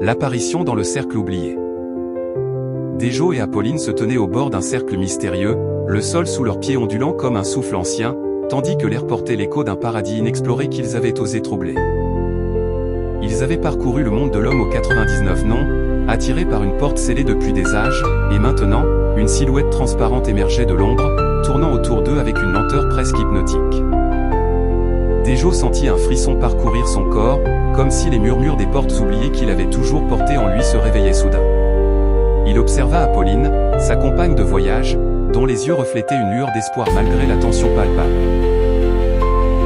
L'apparition dans le cercle oublié. Dejo et Apolline se tenaient au bord d'un cercle mystérieux, le sol sous leurs pieds ondulant comme un souffle ancien, tandis que l'air portait l'écho d'un paradis inexploré qu'ils avaient osé troubler. Ils avaient parcouru le monde de l'homme aux 99 noms, attirés par une porte scellée depuis des âges, et maintenant, une silhouette transparente émergeait de l'ombre, tournant autour d'eux avec une lenteur presque hypnotique. Dejo sentit un frisson parcourir son corps, comme si les murmures des portes oubliées qu'il avait toujours portées en lui se réveillaient soudain. Il observa Apolline, sa compagne de voyage, dont les yeux reflétaient une lueur d'espoir malgré la tension palpable.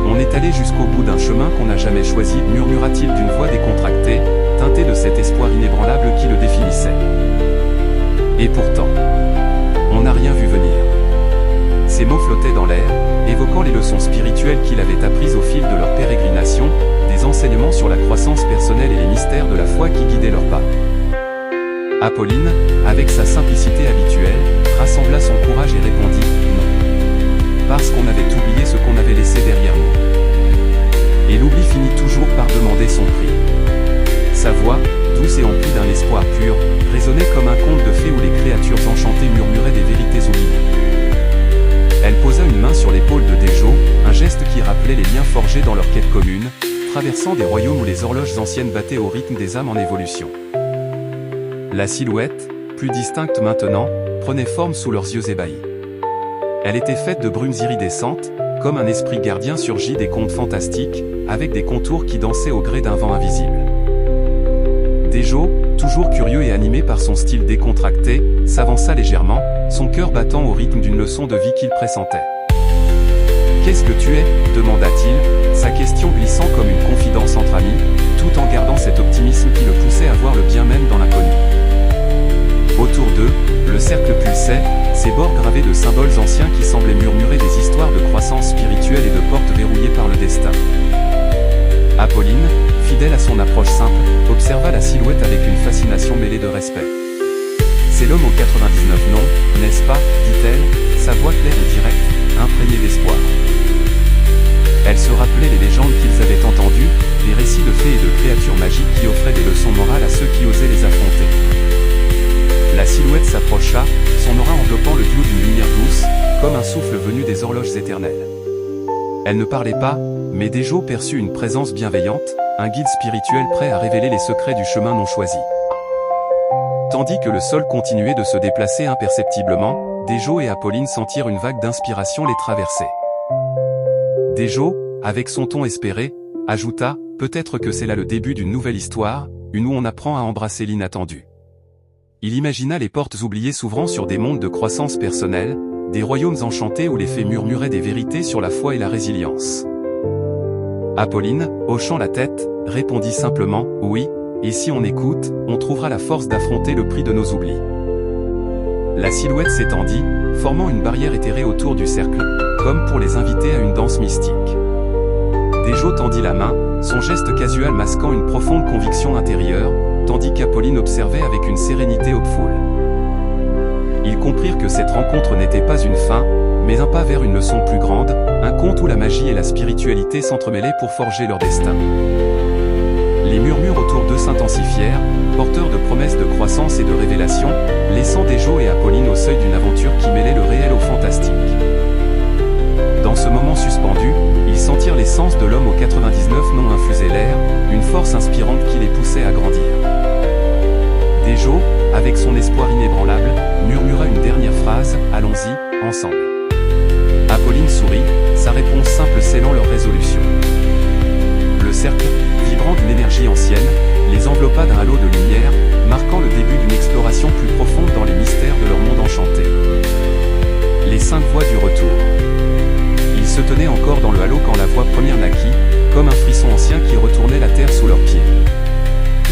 « On est allé jusqu'au bout d'un chemin qu'on n'a jamais choisi », murmura-t-il d'une voix décontractée, teintée de cet espoir inébranlable qui le définissait. Et pourtant, on n'a rien vu venir. Ces mots flottaient dans l'air, évoquant les leçons spirituelles qu'il avait apprises au fil de leur pérégrination, des enseignements sur la croissance personnelle et les mystères de la foi qui guidaient leurs pas. Apolline, avec sa simplicité habituelle, rassembla son courage et répondit « Non. Parce qu'on avait oublié ce qu'on avait laissé derrière nous. » Et l'oubli finit toujours par demander son prix. Sa voix, douce et emplie d'un espoir pur, résonnait comme un conte de fées où les créatures enchantées murmuraient des vérités oubliées. Elle posa une main sur l'épaule de Dejo, un geste qui rappelait les liens forgés dans leur quête commune, traversant des royaumes où les horloges anciennes battaient au rythme des âmes en évolution. La silhouette, plus distincte maintenant, prenait forme sous leurs yeux ébahis. Elle était faite de brumes iridescentes, comme un esprit gardien surgi des contes fantastiques, avec des contours qui dansaient au gré d'un vent invisible. Dejo, toujours curieux et animé par son style décontracté, s'avança légèrement, son cœur battant au rythme d'une leçon de vie qu'il pressentait. « Qu'est-ce que tu es ?» demanda-t-il, sa question glissant comme une confidence entre amis, tout en gardant cet optimisme qui le poussait à voir le bien même dans l'inconnu. Autour d'eux, le cercle pulsait, ses bords gravés de symboles anciens qui semblaient murmurer des histoires de croissance spirituelle et de portes verrouillées par le destin. Apolline, fidèle à son approche simple, observa la silhouette avec une fascination mêlée de respect. « C'est l'homme aux 99 noms, n'est-ce pas ?» dit-elle, sa voix claire et directe, imprégnée d'espoir. Elle se rappelait les légendes qu'ils avaient entendues, les récits de fées et de créatures magiques qui offraient des leçons morales à ceux qui osaient les affronter. La silhouette s'approcha, son aura enveloppant le duo d'une lumière douce, comme un souffle venu des horloges éternelles. Elle ne parlait pas, mais Dejo perçut une présence bienveillante, un guide spirituel prêt à révéler les secrets du chemin non choisi. Tandis que le sol continuait de se déplacer imperceptiblement, Dejo et Apolline sentirent une vague d'inspiration les traverser. Dejo, avec son ton espéré, ajouta « Peut-être que c'est là le début d'une nouvelle histoire, une où on apprend à embrasser l'inattendu. » Il imagina les portes oubliées s'ouvrant sur des mondes de croissance personnelle, des royaumes enchantés où les fées murmuraient des vérités sur la foi et la résilience. Apolline, hochant la tête, répondit simplement « Oui, et si on écoute, on trouvera la force d'affronter le prix de nos oublis. » La silhouette s'étendit, formant une barrière éthérée autour du cercle, comme pour les inviter à une danse mystique. Dejo tendit la main, son geste casual masquant une profonde conviction intérieure, tandis qu'Apolline observait avec une sérénité hopeful. Ils comprirent que cette rencontre n'était pas une fin, mais un pas vers une leçon plus grande, un conte où la magie et la spiritualité s'entremêlaient pour forger leur destin. Les murmures autour d'eux s'intensifièrent, porteurs de promesses de croissance et de révélation, laissant Dejo et Apolline au seuil d'une aventure qui mêlait le réel au fantastique. Dans ce moment suspendu, ils sentirent l'essence de l'homme aux 99 noms infuser l'air, une force inspirante qui les poussait à grandir. Dejo, avec son espoir inébranlable, murmura une dernière phrase, « Allons-y, ensemble. » Apolline sourit, sa réponse simple scellant leur résolution. Le cercle, vibrant d'une énergie ancienne, les enveloppa d'un halo de lumière, marquant le début d'une exploration plus profonde dans les mystères de leur monde enchanté. Les 5 voix du retour. Ils se tenaient encore dans le halo quand la voix première naquit, comme un frisson ancien qui retournait la terre sous leurs pieds.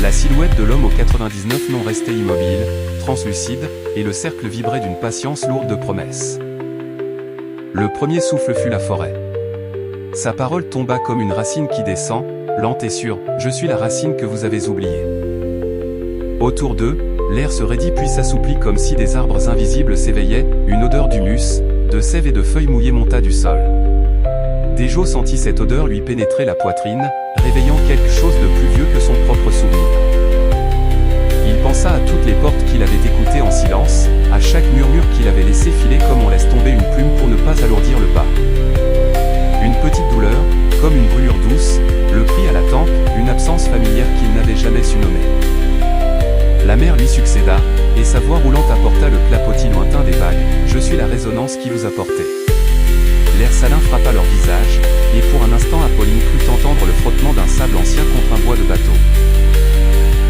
La silhouette de l'homme aux 99 noms restait immobile, translucide, et le cercle vibrait d'une patience lourde de promesses. Le premier souffle fut la forêt. Sa parole tomba comme une racine qui descend, lente et sûre, « Je suis la racine que vous avez oubliée. » Autour d'eux, l'air se raidit puis s'assouplit comme si des arbres invisibles s'éveillaient, une odeur d'humus, de sève et de feuilles mouillées monta du sol. Dejo sentit cette odeur lui pénétrer la poitrine, réveillant quelque chose de plus vieux que son propre souvenir. jamais su nommer. La mer lui succéda, et sa voix roulante apporta le clapotis lointain des vagues. Je suis la résonance qui vous a porté. L'air salin frappa leur visage, et pour un instant Apolline crut entendre le frottement d'un sable ancien contre un bois de bateau.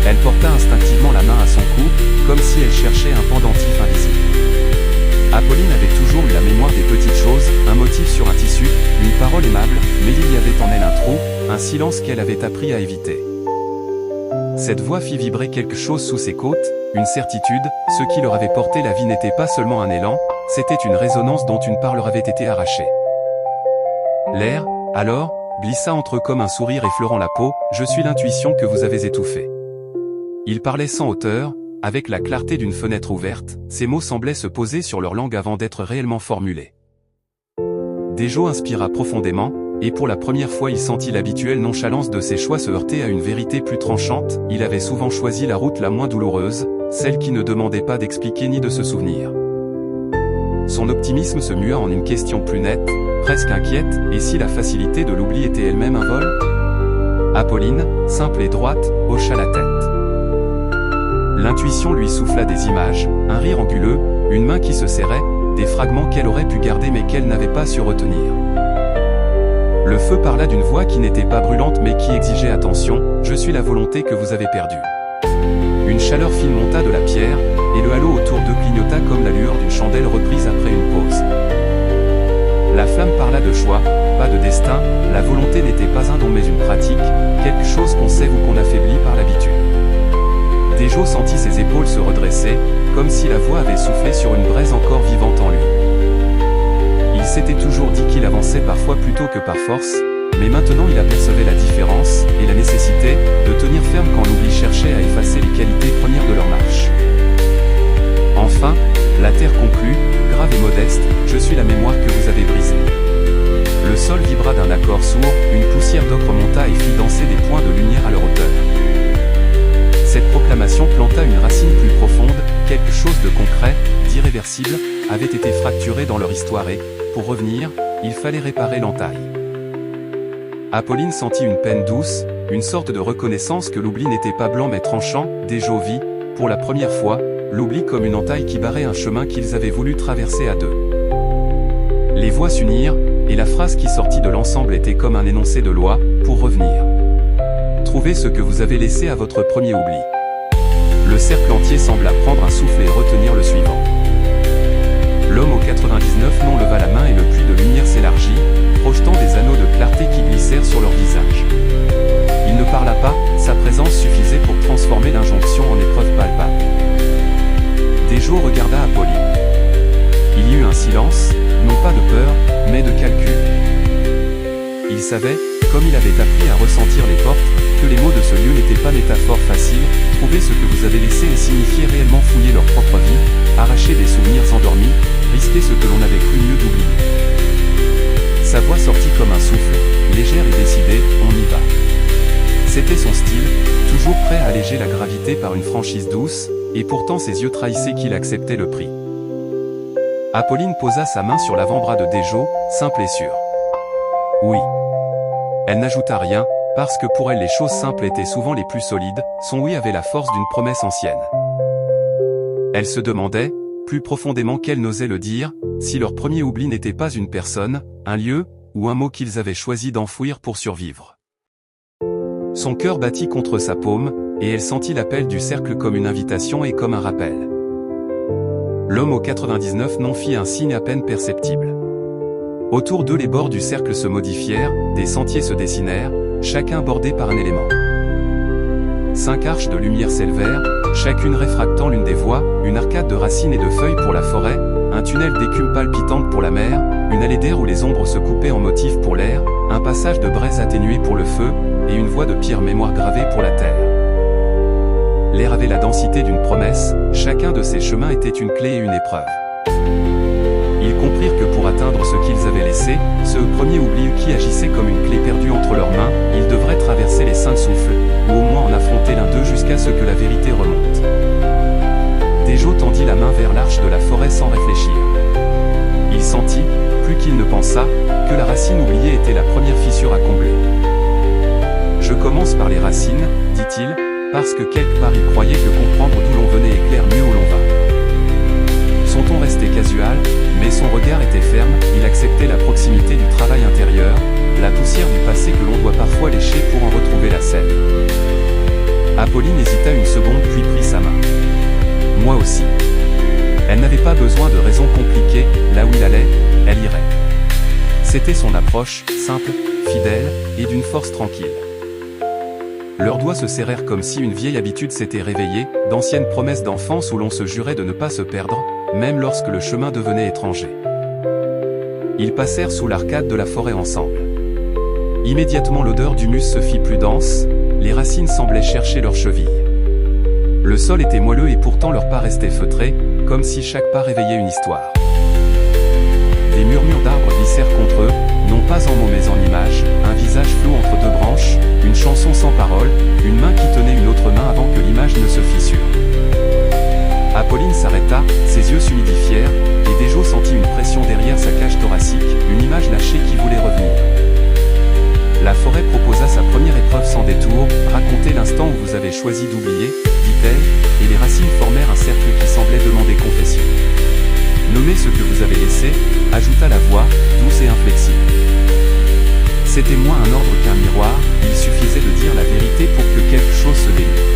Elle porta instinctivement la main à son cou, comme si elle cherchait un pendentif invisible. Apolline avait toujours eu la mémoire des petites choses, un motif sur un tissu, une parole aimable, mais il y avait en elle un trou, un silence qu'elle avait appris à éviter. Cette voix fit vibrer quelque chose sous ses côtes, une certitude, ce qui leur avait porté la vie n'était pas seulement un élan, c'était une résonance dont une part leur avait été arrachée. L'air, alors, glissa entre eux comme un sourire effleurant la peau, je suis l'intuition que vous avez étouffée. Ils parlaient sans hauteur, avec la clarté d'une fenêtre ouverte, ces mots semblaient se poser sur leur langue avant d'être réellement formulés. Dejo inspira profondément, et pour la première fois il sentit l'habituelle nonchalance de ses choix se heurter à une vérité plus tranchante, il avait souvent choisi la route la moins douloureuse, celle qui ne demandait pas d'expliquer ni de se souvenir. Son optimisme se mua en une question plus nette, presque inquiète, et si la facilité de l'oubli était elle-même un vol ? Apolline, simple et droite, hocha la tête. L'intuition lui souffla des images, un rire anguleux, une main qui se serrait, des fragments qu'elle aurait pu garder mais qu'elle n'avait pas su retenir. Le feu parla d'une voix qui n'était pas brûlante mais qui exigeait attention, je suis la volonté que vous avez perdue. Une chaleur fine monta de la pierre, et le halo autour d'eux clignota comme la lueur d'une chandelle reprise après une pause. La flamme parla de choix, pas de destin, la volonté n'était pas un don mais une pratique, quelque chose qu'on sait ou qu'on affaiblit par l'habitude. Dejo sentit ses épaules se redresser, comme si la voix avait soufflé sur une braise encore vivante en lui. Il s'était toujours dit qu'il avançait parfois plutôt que par force, mais maintenant il apercevait la différence, et la nécessité, de tenir ferme quand l'oubli cherchait à effacer les qualités premières de leur marche. Enfin, la terre conclut, grave et modeste, je suis la mémoire que vous avez brisée. Le sol vibra d'un accord sourd, une poussière d'ocre monta et fit danser des points de lumière à leur hauteur. Cette proclamation planta une racine plus profonde, quelque chose de concret, d'irréversible, avait été fracturé dans leur histoire et, pour revenir, il fallait réparer l'entaille. Apolline sentit une peine douce, une sorte de reconnaissance que l'oubli n'était pas blanc mais tranchant, Dejo vit, pour la première fois, l'oubli comme une entaille qui barrait un chemin qu'ils avaient voulu traverser à deux. Les voix s'unirent, et la phrase qui sortit de l'ensemble était comme un énoncé de loi, pour revenir. Trouvez ce que vous avez laissé à votre premier oubli. Le cercle entier sembla prendre un souffle et retenir le suivant. L'homme au 99 non leva la main et le puits de lumière s'élargit, projetant des anneaux de clarté qui glissèrent sur leur visage. Il ne parla pas, sa présence suffisait pour transformer l'injonction en épreuve palpable. Dejo regarda Apolline. Il y eut un silence, non pas de peur, mais de calcul. Il savait, comme il avait appris à ressentir les portes, que les mots de ce lieu n'étaient pas métaphores faciles, trouver ce que vous avez laissé et signifier réellement fouiller leur propre vie, arracher des souvenirs endormis, risquer ce que l'on avait cru mieux d'oublier. Sa voix sortit comme un souffle, légère et décidée, on y va. C'était son style, toujours prêt à alléger la gravité par une franchise douce, et pourtant ses yeux trahissaient qu'il acceptait le prix. Apolline posa sa main sur l'avant-bras de Dejo, simple et sûr. Oui. Elle n'ajouta rien, parce que pour elle les choses simples étaient souvent les plus solides, son oui avait la force d'une promesse ancienne. Elle se demandait, plus profondément qu'elle n'osait le dire, si leur premier oubli n'était pas une personne, un lieu, ou un mot qu'ils avaient choisi d'enfouir pour survivre. Son cœur battit contre sa paume, et elle sentit l'appel du cercle comme une invitation et comme un rappel. L'homme au 99 non fit un signe à peine perceptible. Autour d'eux les bords du cercle se modifièrent, des sentiers se dessinèrent, chacun bordé par un élément. 5 arches de lumière s'élevèrent, chacune réfractant l'une des voies, une arcade de racines et de feuilles pour la forêt, un tunnel d'écume palpitante pour la mer, une allée d'air où les ombres se coupaient en motifs pour l'air, un passage de braise atténué pour le feu, et une voie de pierre mémoire gravée pour la terre. L'air avait la densité d'une promesse, chacun de ces chemins était une clé et une épreuve. Ils comprirent que pour atteindre ce qu'ils avaient laissé, ce premier oubli qui agissait comme une clé perdue entre leurs mains, ils devraient traverser les 5 souffles, ou au moins en affronter l'un d'eux jusqu'à ce que la vérité remonte. Dejo tendit la main vers l'arche de la forêt sans réfléchir. Il sentit, plus qu'il ne pensa, que la racine oubliée était la première fissure à combler. Je commence par les racines, dit-il, parce que quelque part il croyait que comprendre d'où l'on venait éclaire mieux où l'on va. Son ton restait casual, mais son regard était ferme, il acceptait la proximité du travail intérieur, la poussière du passé que l'on doit parfois lécher pour en retrouver la selle. Apolline hésita une seconde puis prit sa main. Moi aussi. Elle n'avait pas besoin de raisons compliquées, là où il allait, elle irait. C'était son approche, simple, fidèle, et d'une force tranquille. Leurs doigts se serrèrent comme si une vieille habitude s'était réveillée, d'anciennes promesses d'enfance où l'on se jurait de ne pas se perdre, même lorsque le chemin devenait étranger. Ils passèrent sous l'arcade de la forêt ensemble. Immédiatement l'odeur d'humus se fit plus dense, les racines semblaient chercher leurs chevilles. Le sol était moelleux et pourtant leurs pas restaient feutrés, comme si chaque pas réveillait une histoire. Des murmures d'arbres glissèrent contre eux, non pas en mots mais en images, un visage flou entre deux branches, une chanson sans parole, une main qui tenait une autre main avant que l'image ne se fissure. Apolline s'arrêta, ses yeux s'humidifièrent, et Dejo sentit une pression derrière sa cage thoracique, une image lâchée qui voulait revenir. La forêt proposa sa première épreuve sans détour, racontez l'instant où vous avez choisi d'oublier, dit-elle, et les racines formèrent un cercle qui semblait demander confession. Nommez ce que vous avez laissé, ajouta la voix, douce et inflexible. C'était moins un ordre qu'un miroir, il suffisait de dire la vérité pour que quelque chose se dénoue.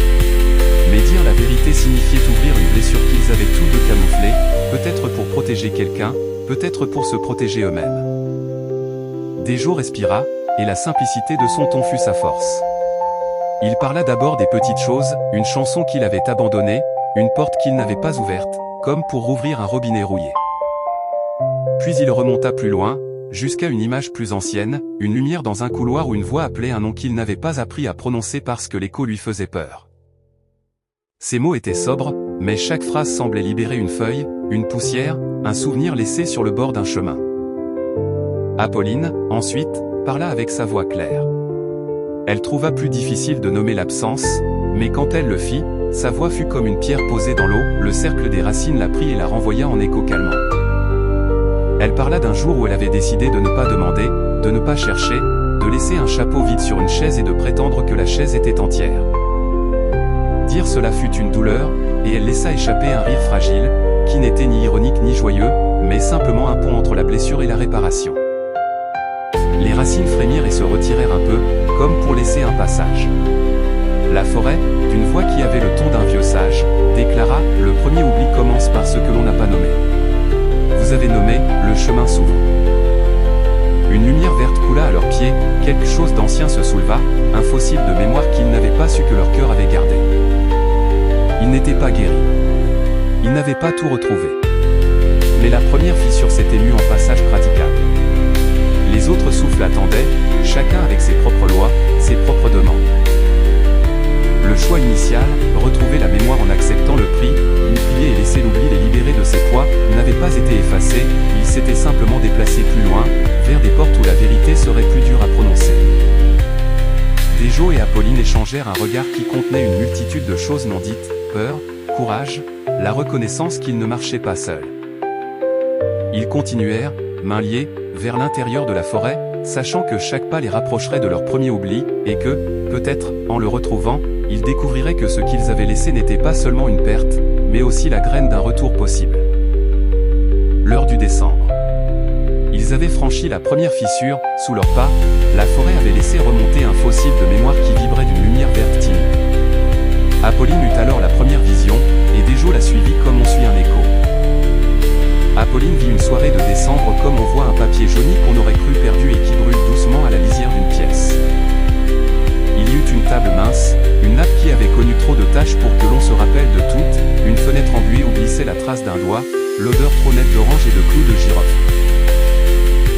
Mais dire la vérité signifiait ouvrir une blessure qu'ils avaient tous deux camouflée, peut-être pour protéger quelqu'un, peut-être pour se protéger eux-mêmes. Dejo respira, et la simplicité de son ton fut sa force. Il parla d'abord des petites choses, une chanson qu'il avait abandonnée, une porte qu'il n'avait pas ouverte, comme pour rouvrir un robinet rouillé. Puis il remonta plus loin, jusqu'à une image plus ancienne, une lumière dans un couloir où une voix appelait un nom qu'il n'avait pas appris à prononcer parce que l'écho lui faisait peur. Ces mots étaient sobres, mais chaque phrase semblait libérer une feuille, une poussière, un souvenir laissé sur le bord d'un chemin. Apolline, ensuite, parla avec sa voix claire. Elle trouva plus difficile de nommer l'absence, mais quand elle le fit, sa voix fut comme une pierre posée dans l'eau, le cercle des racines la prit et la renvoya en écho calmant. Elle parla d'un jour où elle avait décidé de ne pas demander, de ne pas chercher, de laisser un chapeau vide sur une chaise et de prétendre que la chaise était entière. Dire cela fut une douleur, et elle laissa échapper un rire fragile, qui n'était ni ironique ni joyeux, mais simplement un pont entre la blessure et la réparation. Les racines frémirent et se retirèrent un peu, comme pour laisser un passage. La forêt, d'une voix qui avait le ton d'un vieux sage, déclara « Le premier oubli commence par ce que l'on n'a pas nommé. Vous avez nommé, le chemin s'ouvre. » Une lumière verte coula à leurs pieds, quelque chose d'ancien se souleva, un fossile de mémoire qu'ils n'avaient pas su que leur cœur avait gardé. Ils n'étaient pas guéris. Ils n'avaient pas tout retrouvé. Mais la première fissure s'était mue en passage praticable. Les autres souffles attendaient, chacun avec ses propres lois, ses propres demandes. Le choix initial, retrouver la mémoire en acceptant le prix, l'oublier et laisser l'oubli les libérer de ses poids, n'avait pas été effacé, il s'était simplement déplacé plus loin, vers des portes où la vérité serait plus dure à prononcer. Dejo et Apolline échangèrent un regard qui contenait une multitude de choses non dites, peur, courage, la reconnaissance qu'ils ne marchaient pas seuls. Ils continuèrent, mains liées, vers l'intérieur de la forêt, sachant que chaque pas les rapprocherait de leur premier oubli, et que, peut-être, en le retrouvant, ils découvriraient que ce qu'ils avaient laissé n'était pas seulement une perte, mais aussi la graine d'un retour possible. L'heure du décembre. Ils avaient franchi la première fissure, sous leurs pas, la forêt avait laissé remonter un fossile de mémoire qui vibrait d'une lumière verte timide. Apolline eut alors la première vision, et Dejo la suivit comme on suit un écho. Apolline vit une soirée de décembre comme on voit un papier jauni qu'on aurait cru perdu et qui brûle doucement à la lisière d'une pièce. Il y eut une table mince, une nappe qui avait connu trop de taches pour que l'on se rappelle de toutes, une fenêtre embuée où glissait la trace d'un doigt, l'odeur trop nette d'orange et de clous de girofle.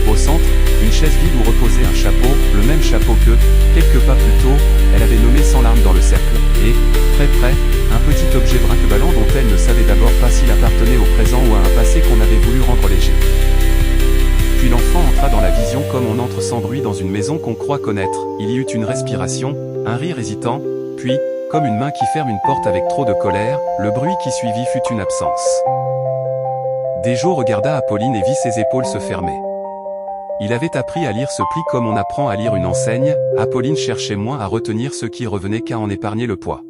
Au centre, une chaise vide où reposait un chapeau, le même chapeau que, quelques pas plus tôt, elle avait nommé sans larmes dans le cercle, et, très près, un petit objet brinque-ballant dont elle ne savait d'abord pas s'il appartenait au présent ou à un passé qu'on avait voulu rendre léger. Puis l'enfant entra dans la vision comme on entre sans bruit dans une maison qu'on croit connaître, il y eut une respiration, un rire hésitant, puis, comme une main qui ferme une porte avec trop de colère, le bruit qui suivit fut une absence. Dejo regarda Apolline et vit ses épaules se fermer. Il avait appris à lire ce pli comme on apprend à lire une enseigne, Apolline cherchait moins à retenir ce qui revenait qu'à en épargner le poids.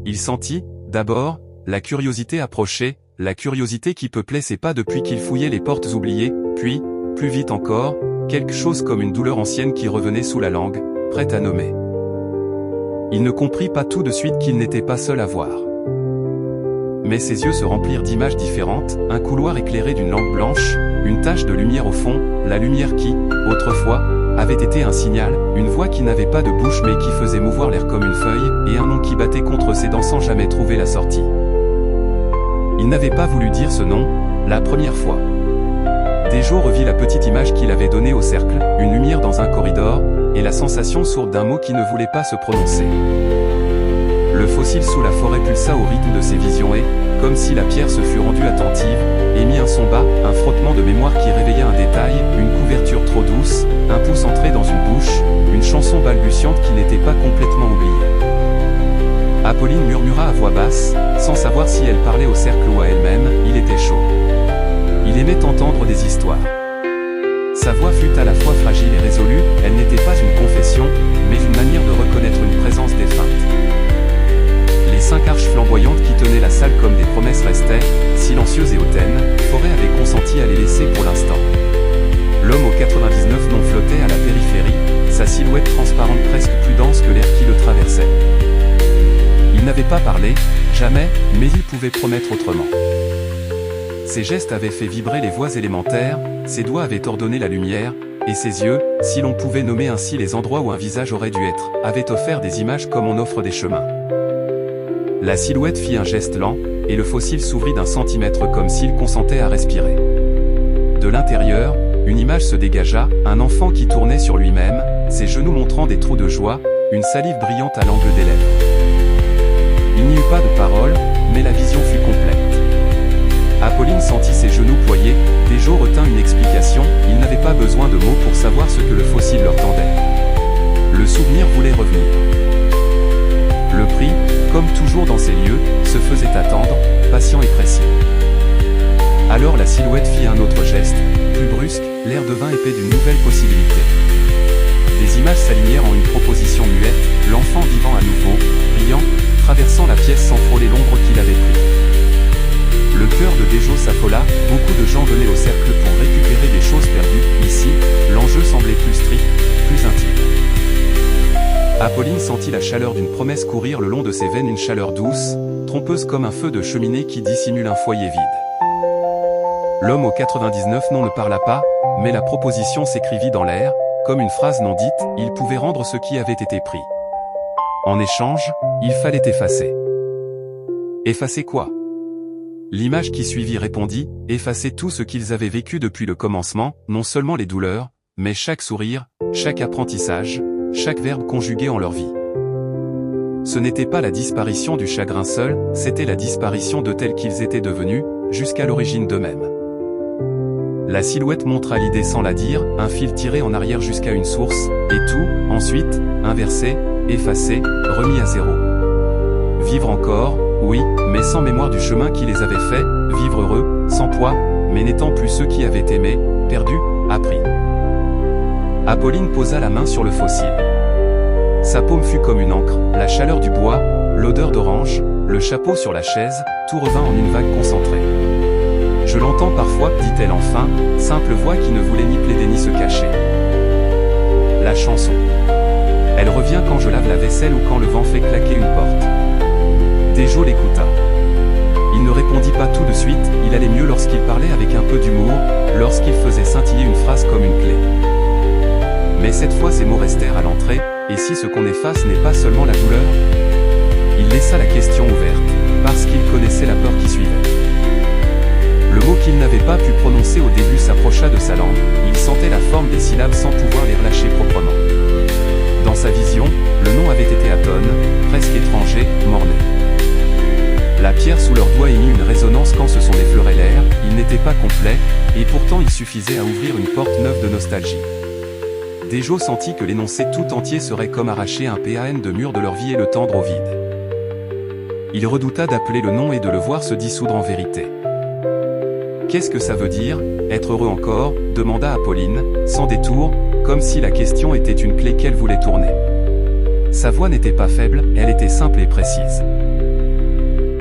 Il sentit, d'abord, la curiosité approcher, la curiosité qui peuplait ses pas depuis qu'il fouillait les portes oubliées, puis, plus vite encore, quelque chose comme une douleur ancienne qui revenait sous la langue, prête à nommer. Il ne comprit pas tout de suite qu'il n'était pas seul à voir. Mais ses yeux se remplirent d'images différentes, un couloir éclairé d'une lampe blanche, une tache de lumière au fond, la lumière qui, autrefois, avait été un signal, une voix qui n'avait pas de bouche mais qui faisait mouvoir l'air comme une feuille, et un nom qui battait contre ses dents sans jamais trouver la sortie. Il n'avait pas voulu dire ce nom, la première fois. Dejo revit la petite image qu'il avait donnée au cercle, une lumière dans un corridor, et la sensation sourde d'un mot qui ne voulait pas se prononcer. Le fossile sous la forêt pulsa au rythme de ses visions et, comme si la pierre se fût rendue attentive, émit un son bas, un frottement de mémoire qui réveilla un détail, une couverture trop douce, un pouce entré dans une bouche, une chanson balbutiante qui n'était pas complètement oubliée. Apolline murmura à voix basse, sans savoir si elle parlait au cercle ou à elle-même, il était chaud. Il aimait entendre des histoires. Sa voix fut à la fois fragile et résolue, elle n'était pas une confession, mais une manière de reconnaître une présence défunte. Les 5 arches flamboyantes qui tenaient la salle comme des promesses restaient, silencieuses et hautaines, Forêt avait consenti à les laisser pour l'instant. L'homme au 99 non flottait à la périphérie, sa silhouette transparente presque plus dense que l'air qui le traversait. Il n'avait pas parlé, jamais, mais il pouvait promettre autrement. Ses gestes avaient fait vibrer les voix élémentaires, ses doigts avaient ordonné la lumière, et ses yeux, si l'on pouvait nommer ainsi les endroits où un visage aurait dû être, avaient offert des images comme on offre des chemins. La silhouette fit un geste lent, et le fossile s'ouvrit d'un centimètre comme s'il consentait à respirer. De l'intérieur, une image se dégagea, un enfant qui tournait sur lui-même, ses genoux montrant des trous de joie, une salive brillante à l'angle des lèvres. Il n'y eut pas de parole, mais la vision fut complète. Apolline sentit ses genoux ployés, Dejo retint une explication, il n'avait pas besoin de mots pour savoir ce que le fossile leur tendait. Le souvenir voulait revenir. Le prix, comme toujours dans ces lieux, se faisait attendre, patient et précis. Alors la silhouette fit un autre geste, plus brusque, l'air devint épais d'une nouvelle possibilité. Des images s'alignèrent en une proposition muette, l'enfant vivant à nouveau, riant, traversant la pièce sans frôler l'ombre qu'il avait pris. Le cœur de Dejo s'affola, beaucoup de gens venaient au cercle pour récupérer des choses perdues, ici, l'enjeu semblait plus strict, plus intime. Apolline sentit la chaleur d'une promesse courir le long de ses veines, une chaleur douce, trompeuse comme un feu de cheminée qui dissimule un foyer vide. L'homme au 99 non ne parla pas, mais la proposition s'écrivit dans l'air, comme une phrase non dite, il pouvait rendre ce qui avait été pris. En échange, il fallait effacer. Effacer quoi ? L'image qui suivit répondit, effacer tout ce qu'ils avaient vécu depuis le commencement, non seulement les douleurs, mais chaque sourire, chaque apprentissage, chaque verbe conjugué en leur vie. Ce n'était pas la disparition du chagrin seul, c'était la disparition de tels qu'ils étaient devenus, jusqu'à l'origine d'eux-mêmes. La silhouette montra l'idée sans la dire, un fil tiré en arrière jusqu'à une source, et tout, ensuite, inversé, effacé, remis à zéro. Vivre encore, oui, mais sans mémoire du chemin qui les avait fait, vivre heureux, sans poids, mais n'étant plus ceux qui avaient aimé, perdus, appris. Apolline posa la main sur le fossile. Sa paume fut comme une encre, la chaleur du bois, l'odeur d'orange, le chapeau sur la chaise, tout revint en une vague concentrée. Je l'entends parfois, dit-elle enfin, simple voix qui ne voulait ni plaider ni se cacher. La chanson. Elle revient quand je lave la vaisselle ou quand le vent fait claquer une porte. Dejo l'écouta. Il ne répondit pas tout de suite, il allait mieux lorsqu'il parlait avec un peu d'humour, lorsqu'il faisait scintiller une phrase comme une clé. Mais cette fois ses mots restèrent à l'entrée, et si ce qu'on efface n'est pas seulement la douleur ? Il laissa la question ouverte, parce qu'il connaissait la peur qui suivait. Le mot qu'il n'avait pas pu prononcer au début s'approcha de sa langue, il sentait la forme des syllabes sans pouvoir les relâcher proprement. Dans sa vision, le nom avait été atone, presque étranger, morné. La pierre sous leurs doigts émit une résonance quand ce son effleurait l'air, il n'était pas complet, et pourtant il suffisait à ouvrir une porte neuve de nostalgie. Dejo sentit que l'énoncé tout entier serait comme arracher un pan de mur de leur vie et le tendre au vide. Il redouta d'appeler le nom et de le voir se dissoudre en vérité. Qu'est-ce que ça veut dire, être heureux encore, demanda Apolline, sans détour, comme si la question était une clé qu'elle voulait tourner. Sa voix n'était pas faible, elle était simple et précise.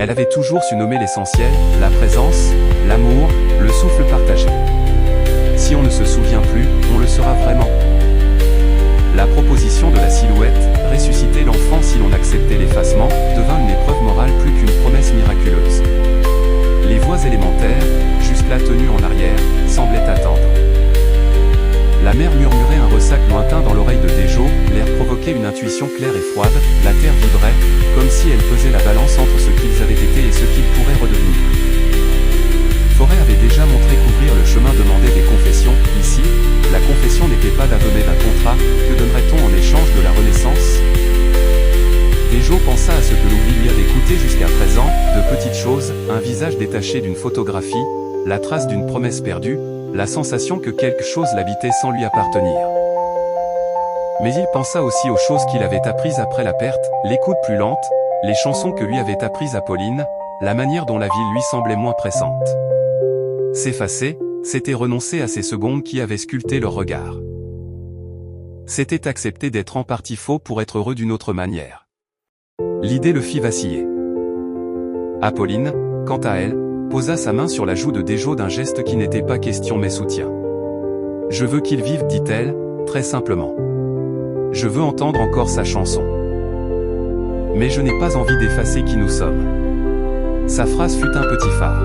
Elle avait toujours su nommer l'essentiel, la présence, l'amour, le souffle partagé. Si on ne se souvient plus, on le sera vraiment. La proposition de la silhouette, ressusciter l'enfant si l'on acceptait l'effacement, devint une épreuve morale plus qu'une promesse miraculeuse. Les voix élémentaires, jusque-là tenues en arrière, semblaient attendre. La mer murmurait un ressac lointain dans l'oreille de Dejo, l'air provoquait une intuition claire et froide, la terre vibrait, comme si elle pesait la balance entre ce qu'ils avaient été et ce qu'ils pourraient redevenir. Forêt avait déjà montré qu'ouvrir le chemin demandait des confessions. Ici, la confession n'était pas d'abonner d'un contrat, que donnerait-on en échange de la renaissance? Dejo pensa à ce que l'oubli lui avait coûté jusqu'à présent, de petites choses, un visage détaché d'une photographie, la trace d'une promesse perdue, la sensation que quelque chose l'habitait sans lui appartenir. Mais il pensa aussi aux choses qu'il avait apprises après la perte, l'écoute plus lente, les chansons que lui avait apprises Apolline, la manière dont la vie lui semblait moins pressante. S'effacer, c'était renoncer à ces secondes qui avaient sculpté leur regard. C'était accepter d'être en partie faux pour être heureux d'une autre manière. L'idée le fit vaciller. Apolline, quant à elle, posa sa main sur la joue de Dejo d'un geste qui n'était pas question mais soutien. « Je veux qu'il vive, dit-elle, très simplement. Je veux entendre encore sa chanson. Mais je n'ai pas envie d'effacer qui nous sommes. » Sa phrase fut un petit phare.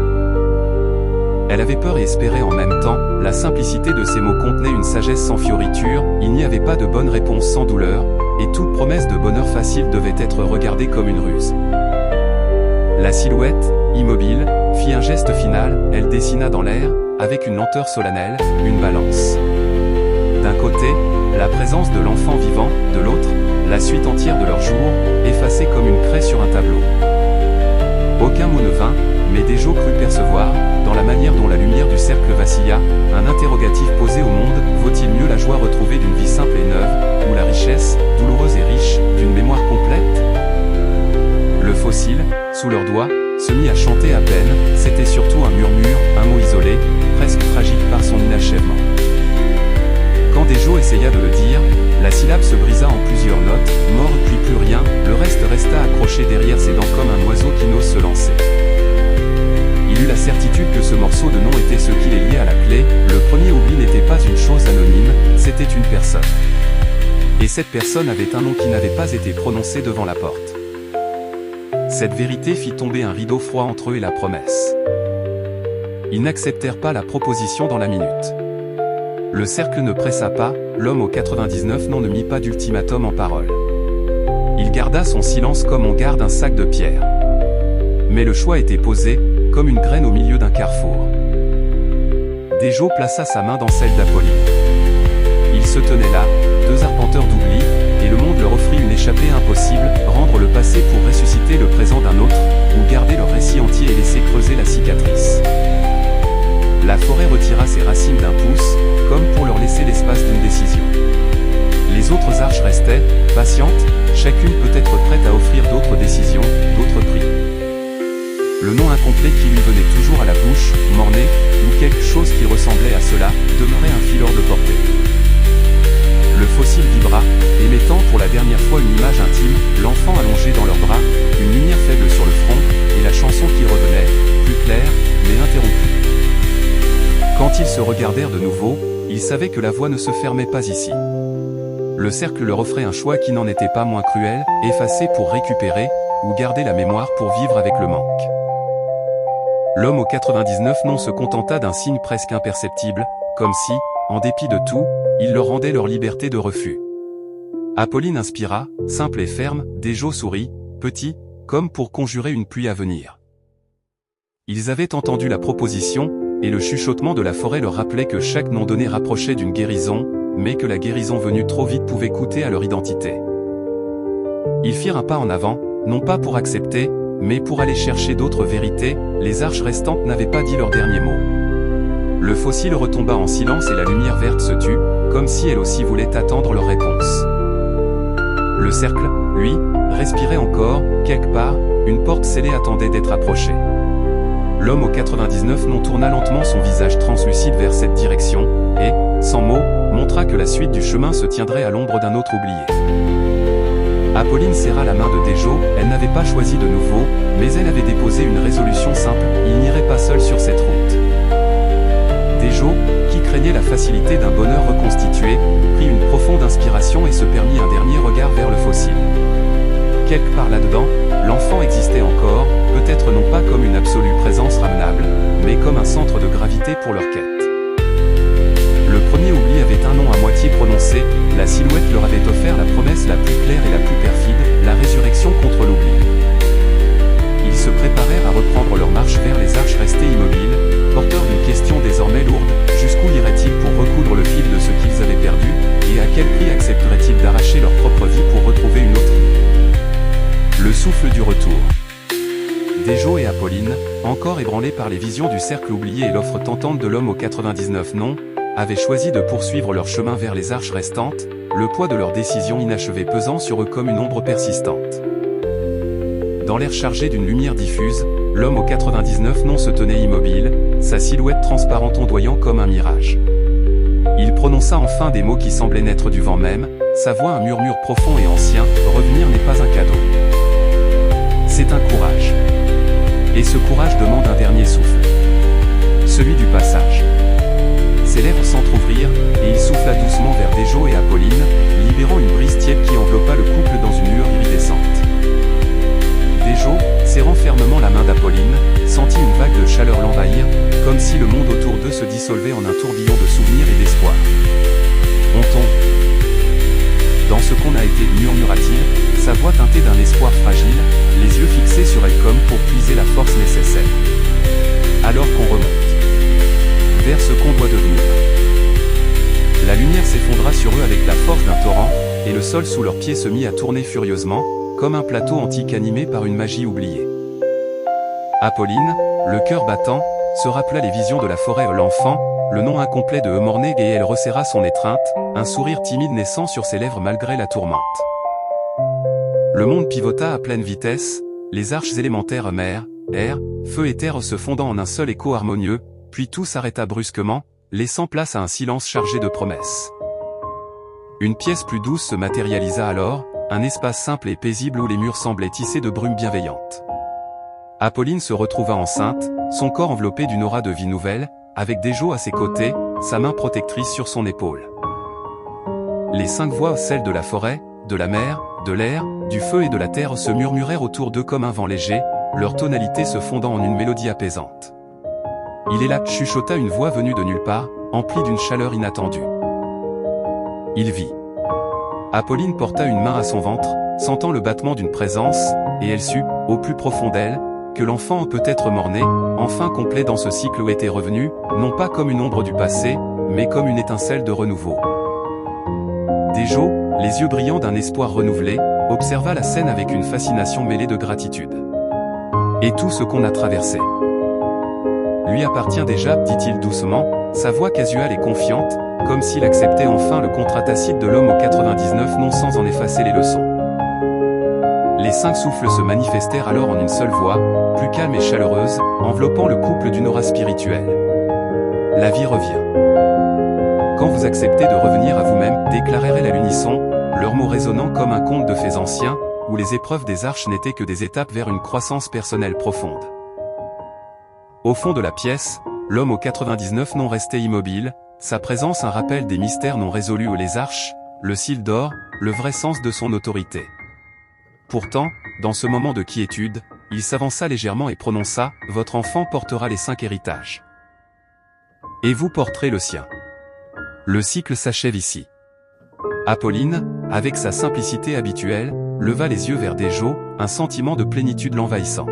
Elle avait peur et espérait en même temps, la simplicité de ces mots contenait une sagesse sans fioriture, il n'y avait pas de bonne réponse sans douleur, et toute promesse de bonheur facile devait être regardée comme une ruse. La silhouette, immobile, fit un geste final, elle dessina dans l'air, avec une lenteur solennelle, une balance. D'un côté, la présence de l'enfant vivant, de l'autre, la suite entière de leurs jours, effacée comme une craie sur un tableau. Aucun mot ne vint, mais Dejo crut percevoir, dans la manière dont la lumière du cercle vacilla, un interrogatif posé au monde, vaut-il mieux la joie retrouvée d'une vie simple et neuve, ou la richesse, douloureuse et riche, d'une mémoire complète? Le fossile, sous leurs doigts, se mit à chanter à peine, c'était surtout un murmure, un mot isolé, presque tragique par son inachèvement. Quand Dejo essaya de le dire, la syllabe se brisa en plusieurs notes, mort puis plus rien, le reste resta accroché derrière ses dents comme un oiseau qui n'ose se lancer. Il eut la certitude que ce morceau de nom était ce qui les liait à la clé, le premier oubli n'était pas une chose anonyme, c'était une personne. Et cette personne avait un nom qui n'avait pas été prononcé devant la porte. Cette vérité fit tomber un rideau froid entre eux et la promesse. Ils n'acceptèrent pas la proposition dans la minute. Le cercle ne pressa pas, l'homme au 99 non ne mit pas d'ultimatum en parole. Il garda son silence comme on garde un sac de pierre. Mais le choix était posé, comme une graine au milieu d'un carrefour. Dejo plaça sa main dans celle d'Apolline. Ils se tenaient là, deux arpenteurs d'oubli, et le monde leur offrit une échappée impossible, rendre le passé pour ressusciter le présent d'un autre, ou garder leur récit entier et laisser creuser la cicatrice. La forêt retira ses racines d'un pouce, comme pour leur laisser l'espace d'une décision. Les autres arches restaient, patientes, chacune peut-être prête à offrir d'autres décisions, d'autres prix. Le nom incomplet qui lui venait toujours à la bouche, morné, ou quelque chose qui ressemblait à cela, demeurait un fil hors de portée. Le fossile vibra, émettant pour la dernière fois une image intime, l'enfant allongé dans leurs bras, une lumière faible sur le front, et la chanson qui revenait, plus claire, mais interrompue. Quand ils se regardèrent de nouveau, ils savaient que la voie ne se fermait pas ici. Le cercle leur offrait un choix qui n'en était pas moins cruel, effacer pour récupérer, ou garder la mémoire pour vivre avec le manque. L'homme au 99 non se contenta d'un signe presque imperceptible, comme si, en dépit de tout, il leur rendait leur liberté de refus. Apolline inspira, simple et ferme, Dejo sourit, petit, comme pour conjurer une pluie à venir. Ils avaient entendu la proposition, et le chuchotement de la forêt leur rappelait que chaque nom donné rapprochait d'une guérison, mais que la guérison venue trop vite pouvait coûter à leur identité. Ils firent un pas en avant, non pas pour accepter, mais pour aller chercher d'autres vérités, les arches restantes n'avaient pas dit leur dernier mot. Le fossile retomba en silence et la lumière verte se tut, comme si elle aussi voulait attendre leur réponse. Le cercle, lui, respirait encore, quelque part, une porte scellée attendait d'être approchée. L'homme au 99 non tourna lentement son visage translucide vers cette direction, et, sans mots, montra que la suite du chemin se tiendrait à l'ombre d'un autre oublié. Apolline serra la main de Dejo, elle n'avait pas choisi de nouveau, mais elle avait déposé une résolution simple, il n'irait pas seul sur cette route. Dejo, qui craignait la facilité d'un bonheur reconstitué, prit une profonde inspiration et se permit un dernier regard vers le fossile. Quelque part là-dedans, l'enfant existait encore, peut-être non pas comme une absolue présence ramenable, mais comme un centre de gravité pour leur quête. Le premier oubli avait un nom à moitié prononcé, la silhouette leur avait offert la promesse la plus claire et la plus perfide, la résurrection contre l'oubli. Ils se préparèrent à reprendre leur marche vers les arches restées immobiles, porteurs d'une question désormais lourde, jusqu'où iraient-ils pour recoudre le fil de ce qu'ils avaient perdu, et à quel prix accepteraient-ils d'arracher leur propre vie pour retrouver une autre? Le souffle du retour. Dejo et Apolline, encore ébranlés par les visions du cercle oublié et l'offre tentante de l'homme aux 99 noms, avaient choisi de poursuivre leur chemin vers les arches restantes, le poids de leur décision inachevée pesant sur eux comme une ombre persistante. Dans l'air chargé d'une lumière diffuse, l'homme aux 99 noms se tenait immobile, sa silhouette transparente ondoyant comme un mirage. Il prononça enfin des mots qui semblaient naître du vent même, sa voix un murmure profond et ancien, revenir n'est pas un cadeau. C'est un courage. Et ce courage demande un dernier souffle. Celui du passage. Ses lèvres s'entr'ouvrirent, et il souffla doucement vers Dejo et Apolline, libérant une brise tiède qui enveloppa le couple dans une lueur iridescente. Dejo, serrant fermement la main d'Apolline, sentit une vague de chaleur l'envahir, comme si le monde autour d'eux se dissolvait en un tourbillon de souvenirs et d'espoir. On tombe. Dans ce qu'on a été, murmura-t-il, sa voix teintée d'un espoir fragile, les yeux fixés sur elle comme pour puiser la force nécessaire. Alors qu'on remonte vers ce qu'on doit devenir. La lumière s'effondra sur eux avec la force d'un torrent, et le sol sous leurs pieds se mit à tourner furieusement, comme un plateau antique animé par une magie oubliée. Apolline, le cœur battant, se rappela les visions de la forêt l'enfant, le nom incomplet de Emorné, et elle resserra son étreinte, un sourire timide naissant sur ses lèvres malgré la tourmente. Le monde pivota à pleine vitesse, les arches élémentaires mer, air, feu et terre se fondant en un seul écho harmonieux, puis tout s'arrêta brusquement, laissant place à un silence chargé de promesses. Une pièce plus douce se matérialisa alors, un espace simple et paisible où les murs semblaient tissés de brume bienveillante. Apolline se retrouva enceinte, son corps enveloppé d'une aura de vie nouvelle, avec Dejo à ses côtés, sa main protectrice sur son épaule. Les 5 voix, celles de la forêt, de la mer, de l'air, du feu et de la terre se murmurèrent autour d'eux comme un vent léger, leur tonalité se fondant en une mélodie apaisante. Il est là, chuchota une voix venue de nulle part, emplie d'une chaleur inattendue. Il vit. Apolline porta une main à son ventre, sentant le battement d'une présence, et elle sut, au plus profond d'elle, que l'enfant peut être mort-né, enfin complet dans ce cycle où était revenu, non pas comme une ombre du passé, mais comme une étincelle de renouveau. Dejo, les yeux brillants d'un espoir renouvelé, observa la scène avec une fascination mêlée de gratitude. Et tout ce qu'on a traversé lui appartient déjà, dit-il doucement, sa voix casuale et confiante, comme s'il acceptait enfin le contrat tacite de l'homme aux 99 noms sans en effacer les leçons. Les 5 souffles se manifestèrent alors en une seule voix, plus calme et chaleureuse, enveloppant le couple d'une aura spirituelle. La vie revient. Quand vous acceptez de revenir à vous-même, déclarèrent-elles à l'unisson, leurs mots résonnant comme un conte de fées anciens, où les épreuves des arches n'étaient que des étapes vers une croissance personnelle profonde. Au fond de la pièce, l'homme aux 99 noms restait immobile, sa présence un rappel des mystères non résolus aux les arches, le cil d'or, le vrai sens de son autorité. Pourtant, dans ce moment de quiétude, il s'avança légèrement et prononça, « Votre enfant portera les 5 héritages. Et vous porterez le sien. » Le cycle s'achève ici. Apolline, avec sa simplicité habituelle, leva les yeux vers Dejo, un sentiment de plénitude l'envahissant.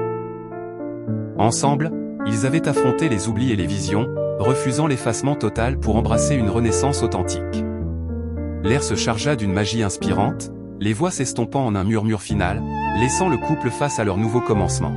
Ensemble, ils avaient affronté les oublis et les visions, refusant l'effacement total pour embrasser une renaissance authentique. L'air se chargea d'une magie inspirante, les voix s'estompant en un murmure final, laissant le couple face à leur nouveau commencement.